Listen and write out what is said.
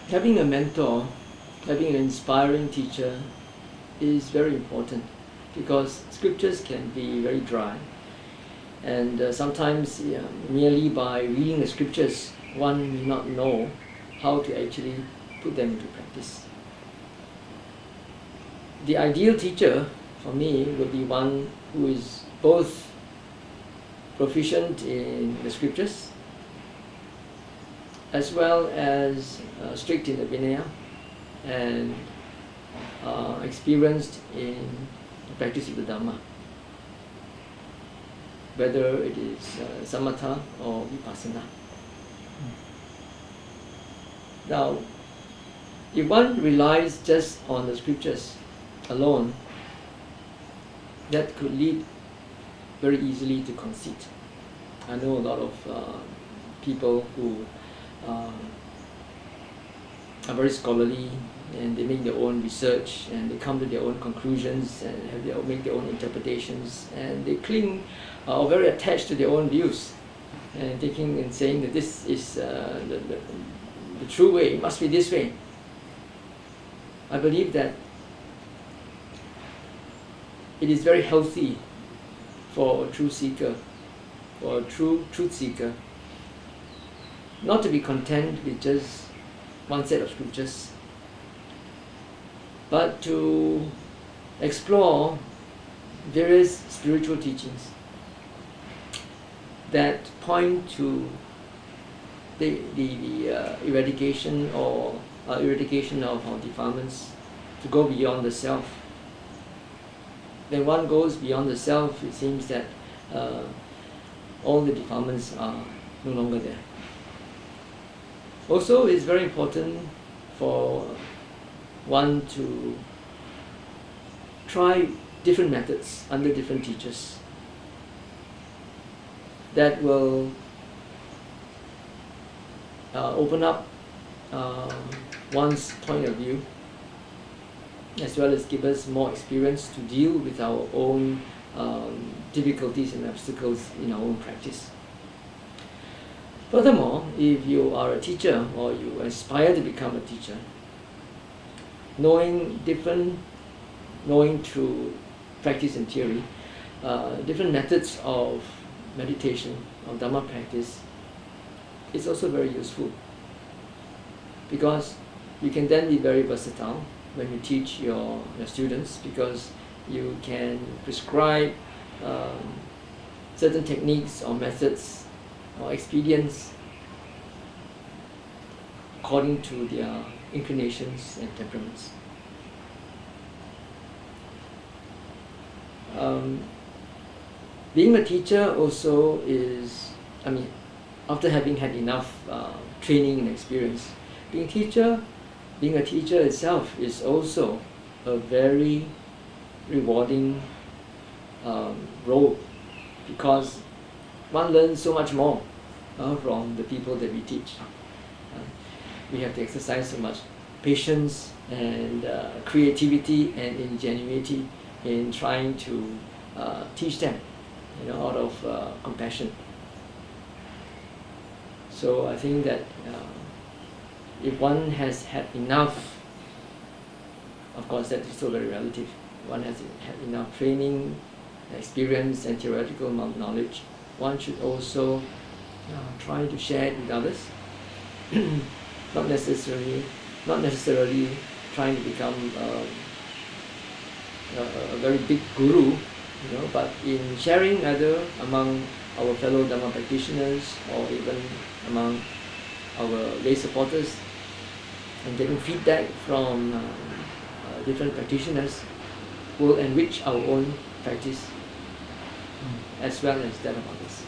having a mentor, having an inspiring teacher is very important, because scriptures can be very dry, and sometimes merely by reading the scriptures one may not know how to actually put them into practice. The ideal teacher for me would be one who is both proficient in the scriptures as well as strict in the Vinaya and experienced in the practice of the Dhamma, whether it is samatha or vipassana. Now, if one relies just on the scriptures alone, that could lead very easily to conceit. I know a lot of people who are very scholarly, and they make their own research and they come to their own conclusions and make their own interpretations, and they cling or very attached to their own views and thinking and saying that this is the true way, it must be this way. I believe that it is very healthy for a true seeker, for a true truth seeker, not to be content with just one set of scriptures, but to explore various spiritual teachings that point to the eradication or eradication of our defilements, to go beyond the self. When one goes beyond the self, it seems that all the defilements are no longer there. Also, it's very important for one to try different methods under different teachers that will open up one's point of view, as well as give us more experience to deal with our own difficulties and obstacles in our own practice. Furthermore, if you are a teacher or you aspire to become a teacher, knowing through practice and theory, different methods of meditation, of Dhamma practice, is also very useful, because you can then be very versatile when you teach your students, because you can prescribe certain techniques or methods or expedients according to their inclinations and temperaments. Being a teacher also is, after having had enough training and experience, being a teacher itself is also a very rewarding role, because one learns so much more from the people that we teach. We have to exercise so much patience and creativity and ingenuity in trying to teach them, out of compassion. So I think that if one has had enough, of course that is still very relative, one has had enough training, experience and theoretical knowledge, one should also try to share it with others. not necessarily trying to become a very big guru, but in sharing either among our fellow Dhamma practitioners or even among our lay supporters, and getting feedback from different practitioners will enrich our own practice as well as that of others.